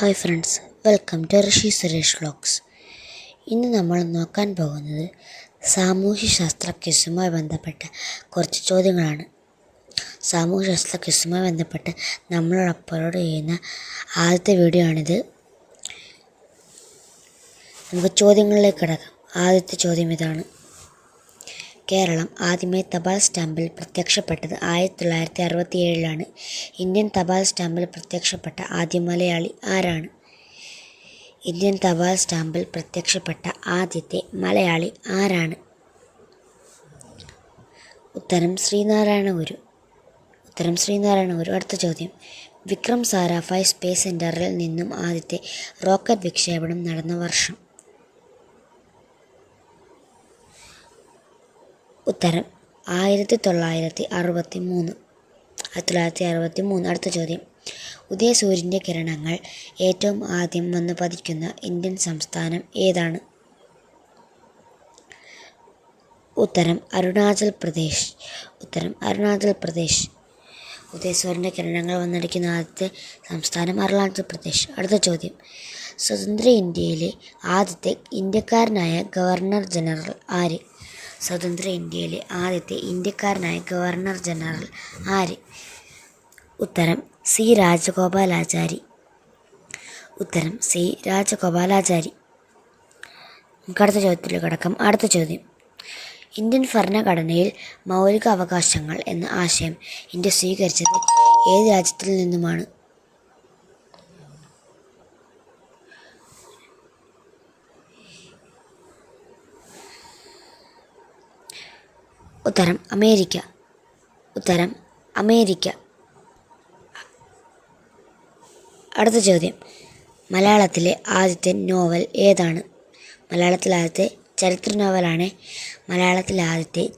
Hi friends, welcome to Rishi Suresh vlogs. ഇന്ന് നമ്മൾ നോക്കാൻ പോകുന്നത് സാമൂഹ്യശാസ്ത്ര ക്വിസുമായി ബന്ധപ്പെട്ട കുറച്ച് ചോദ്യങ്ങളാണ്. സാമൂഹ്യശാസ്ത്ര ക്വിസുമായി ബന്ധപ്പെട്ട് നമ്മൾ അപ്ലോഡ് ചെയ്യുന്ന ആദ്യത്തെ വീഡിയോ ആണിത്. നമുക്ക് ചോദ്യങ്ങളിലേക്ക് കിടക്കാം. ആദ്യത്തെ ചോദ്യം ഇതാണ്: കേരളം ആദ്യമായി തപാൽ സ്റ്റാമ്പിൽ പ്രത്യക്ഷപ്പെട്ടത് 1967 ഇന്ത്യൻ തപാൽ സ്റ്റാമ്പിൽ പ്രത്യക്ഷപ്പെട്ട ആദ്യ മലയാളി ആരാണ്? ഇന്ത്യൻ തപാൽ സ്റ്റാമ്പിൽ പ്രത്യക്ഷപ്പെട്ട ആദ്യത്തെ മലയാളി ആരാണ്? ഉത്തരം ശ്രീനാരായണ ഗുരു. അടുത്ത ചോദ്യം: വിക്രം സാരാഭായ് സ്പേസ് സെൻറ്ററിൽ നിന്നും ആദ്യത്തെ റോക്കറ്റ് വിക്ഷേപണം നടന്ന വർഷം? ഉത്തരം 1963. അടുത്ത ചോദ്യം: ഉദയസൂര്യൻ്റെ കിരണങ്ങൾ ഏറ്റവും ആദ്യം വന്ന് പതിക്കുന്ന ഇന്ത്യൻ സംസ്ഥാനം ഏതാണ്? ഉത്തരം അരുണാചൽ പ്രദേശ്. ഉദയസൂര്യൻ്റെ കിരണങ്ങൾ വന്നടിക്കുന്ന ആദ്യത്തെ സംസ്ഥാനം അരുണാചൽ പ്രദേശ്. അടുത്ത ചോദ്യം: സ്വതന്ത്ര ഇന്ത്യയിലെ ആദ്യത്തെ ഇന്ത്യക്കാരനായ ഗവർണർ ജനറൽ ആര്? ഉത്തരം സി രാജഗോപാലാചാരി. നമുക്ക് അടുത്ത ചോദ്യത്തിലേക്ക് കടക്കാം. അടുത്ത ചോദ്യം: ഇന്ത്യൻ ഭരണഘടനയിൽ മൗലിക അവകാശങ്ങൾ എന്ന ആശയം ഇന്ത്യ സ്വീകരിച്ചത് ഏത് രാജ്യത്തിൽ നിന്നുമാണ്? ഉത്തരം അമേരിക്ക. അടുത്ത ചോദ്യം: മലയാളത്തിലെ ആദ്യത്തെ നോവൽ ഏതാണ്? മലയാളത്തിലെ ആദ്യത്തെ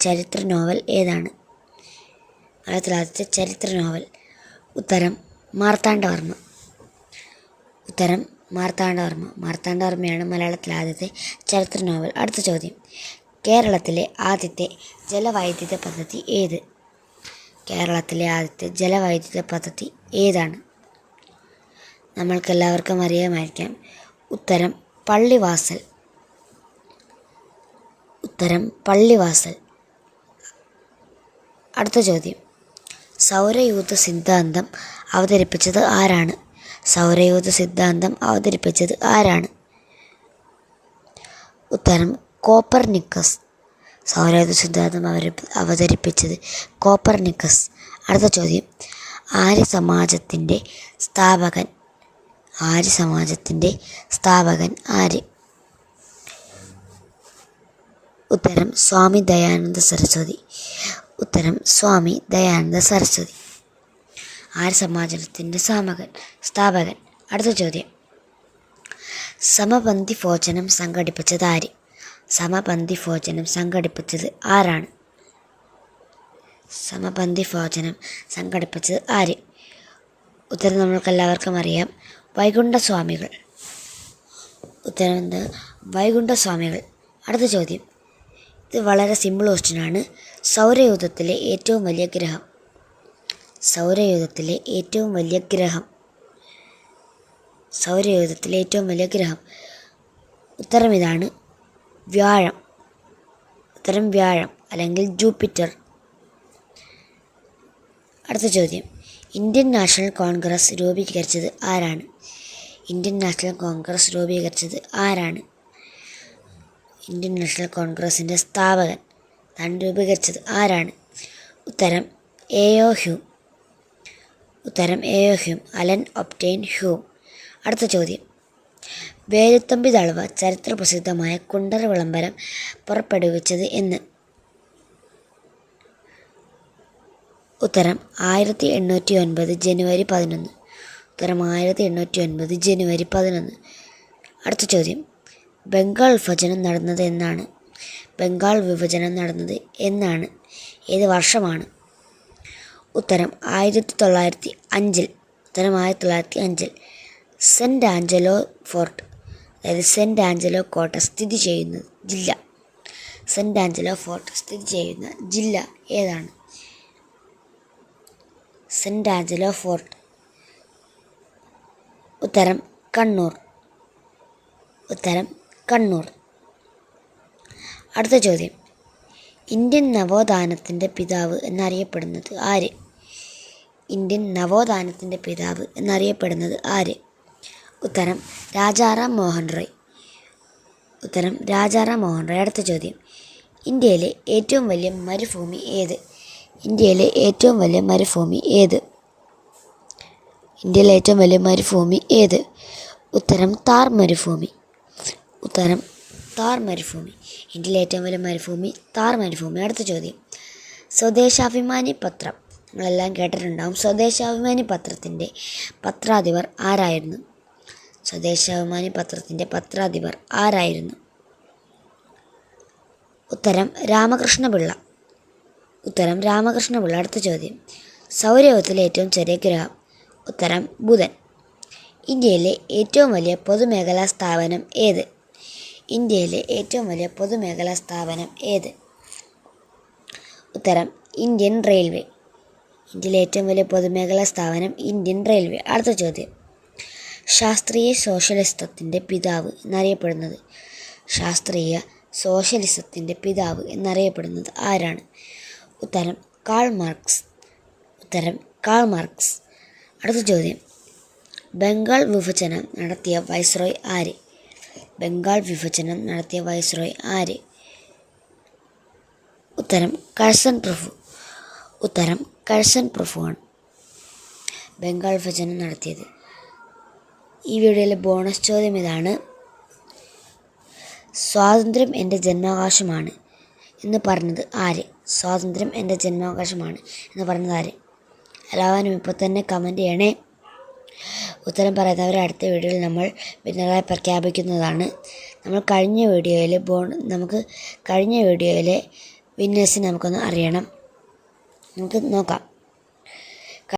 ചരിത്ര നോവൽ ഏതാണ്? ഉത്തരം മാർത്താണ്ഡവർമ്മ. മാർത്താണ്ഡവർമ്മയാണ് മലയാളത്തിലെ ആദ്യത്തെ ചരിത്ര നോവൽ. അടുത്ത ചോദ്യം: കേരളത്തിലെ ആദ്യത്തെ ജലവൈദ്യുത പദ്ധതി ഏതാണ്? നമ്മൾക്കെല്ലാവർക്കും അറിയാമായിരിക്കാം. ഉത്തരം പള്ളിവാസൽ. അടുത്ത ചോദ്യം: സൗരയൂഥ സിദ്ധാന്തം അവതരിപ്പിച്ചത് ആരാണ്? ഉത്തരം കോപ്പർനിക്കസ്. സൗരയൂഥ സിദ്ധാന്തം അവതരിപ്പിച്ചത് കോപ്പർനിക്കസ്. അടുത്ത ചോദ്യം: ആര്യ സമാജത്തിൻ്റെ സ്ഥാപകൻ ആര്? ഉത്തരം സ്വാമി ദയാനന്ദ സരസ്വതി. ആര്യ സമാജത്തിൻ്റെ സ്ഥാപകൻ. അടുത്ത ചോദ്യം: സമപന്തി ഭോജനം സംഘടിപ്പിച്ചത് ആര്? ഉത്തരം നമ്മൾക്കെല്ലാവർക്കും അറിയാം. വൈകുണ്ഠസ്വാമികൾ. അടുത്ത ചോദ്യം: ഇത് വളരെ സിമ്പിൾ ക്വസ്റ്റ്യനാണ്. സൗരയൂഥത്തിലെ ഏറ്റവും വലിയ ഗ്രഹം. ഉത്തരം ഇതാണ്: വ്യാഴം അല്ലെങ്കിൽ ജൂപ്പിറ്റർ. അടുത്ത ചോദ്യം: ഇന്ത്യൻ നാഷണൽ കോൺഗ്രസ് രൂപീകരിച്ചത് ആരാണ്? ഇന്ത്യൻ നാഷണൽ കോൺഗ്രസിൻ്റെ സ്ഥാപകൻ രൂപീകരിച്ചത് ആരാണ്? ഉത്തരം A O. Hume. Allan Octavian Hume. അടുത്ത ചോദ്യം: വേലുത്തമ്പി ദളവ ചരിത്ര പ്രസിദ്ധമായ കുണ്ടറ വിളംബരം പുറപ്പെടുവിച്ചത് എന്ന്? ഉത്തരം 1809 ജനുവരി 11. അടുത്ത ചോദ്യം: ബംഗാൾ വിഭജനം നടന്നത് എന്നാണ്? ഏത് വർഷമാണ്? ഉത്തരം 1905. സെൻറ്റ് ആഞ്ചലോ കോട്ട സ്ഥിതി ചെയ്യുന്ന ജില്ല ഏതാണ്? Saint Angelo fort. ഉത്തരം കണ്ണൂർ. ഉത്തരം കണ്ണൂർ. അടുത്ത ചോദ്യം. ഇന്ത്യൻ നവോത്ഥാനത്തിൻ്റെ പിതാവ് എന്നറിയപ്പെടുന്നത് ആര്? ഇന്ത്യൻ നവോത്ഥാനത്തിൻ്റെ പിതാവ് എന്നറിയപ്പെടുന്നത് ആര്? ഉത്തരം രാജാറാം മോഹൻ റോയ്. ഉത്തരം രാജാറാം മോഹൻ റോയ്. അടുത്ത ചോദ്യം. ഇന്ത്യയിലെ ഏറ്റവും വലിയ മരുഭൂമി ഏത്? ഇന്ത്യയിലെ ഏറ്റവും വലിയ മരുഭൂമി ഏത്? ഇന്ത്യയിലെ ഏറ്റവും വലിയ മരുഭൂമി ഏത്? ഉത്തരം താർ മരുഭൂമി. ഉത്തരം താർ മരുഭൂമി. ഇന്ത്യയിലെ ഏറ്റവും വലിയ മരുഭൂമി താർ മരുഭൂമി. അടുത്ത ചോദ്യം. സ്വദേശാഭിമാനി പത്രം നിങ്ങളെല്ലാം കേട്ടിട്ടുണ്ടാവും. സ്വദേശാഭിമാനി പത്രത്തിൻ്റെ പത്രാധിപർ ആരായിരുന്നു? സ്വദേശാഭിമാനി പത്രത്തിൻ്റെ പത്രാധിപർ ആരായിരുന്നു? ഉത്തരം രാമകൃഷ്ണപിള്ള. ഉത്തരം രാമകൃഷ്ണപിള്ള. അടുത്ത ചോദ്യം. സൗരയൂഥത്തിലെ ഏറ്റവും ചെറിയ ഗ്രഹം? ഉത്തരം ബുധൻ. ഇന്ത്യയിലെ ഏറ്റവും വലിയ പൊതുമേഖലാ സ്ഥാപനം ഏത്? ഇന്ത്യയിലെ ഏറ്റവും വലിയ പൊതുമേഖലാ സ്ഥാപനം ഏത്? ഉത്തരം ഇന്ത്യൻ റെയിൽവേ. ഇന്ത്യയിലെ ഏറ്റവും വലിയ പൊതുമേഖലാ സ്ഥാപനം ഇന്ത്യൻ റെയിൽവേ. അടുത്ത ചോദ്യം. ശാസ്ത്രീയ സോഷ്യലിസത്തിൻ്റെ പിതാവ് എന്നറിയപ്പെടുന്നത്? ശാസ്ത്രീയ സോഷ്യലിസത്തിൻ്റെ പിതാവ് എന്നറിയപ്പെടുന്നത് ആരാണ്? ഉത്തരം കാൾ മാർക്സ്. ഉത്തരം കാൾ മാർക്സ്. അടുത്ത ചോദ്യം. ബംഗാൾ വിഭജനം നടത്തിയ വൈസ്രോയ് ആര്? ബംഗാൾ വിഭജനം നടത്തിയ വൈസ്രോയ് ആര്? ഉത്തരം കഴ്സൺ പ്രഭു. ഉത്തരം കഴ്സൺ പ്രഭുവാണ് ബംഗാൾ വിഭജനം നടത്തിയത്. ഈ വീഡിയോയിലെ ബോണസ് ചോദ്യം ഇതാണ്. സ്വാതന്ത്ര്യം എൻ്റെ ജന്മാവകാശമാണ് എന്ന് പറഞ്ഞത് ആര്? സ്വാതന്ത്ര്യം എൻ്റെ ജന്മാവകാശമാണ് എന്ന് പറഞ്ഞത് ആര്? എല്ലാവരും ഇപ്പോൾ തന്നെ കമൻറ്റ് ചെയ്യണേ. ഉത്തരം പറയുന്നവരെ അടുത്ത വീഡിയോയിൽ നമ്മൾ വിന്നറായി പ്രഖ്യാപിക്കുന്നതാണ്. നമുക്ക് കഴിഞ്ഞ വീഡിയോയിലെ വിന്നേഴ്സിനെ നമുക്കൊന്ന് അറിയണം. നമുക്ക് നോക്കാം.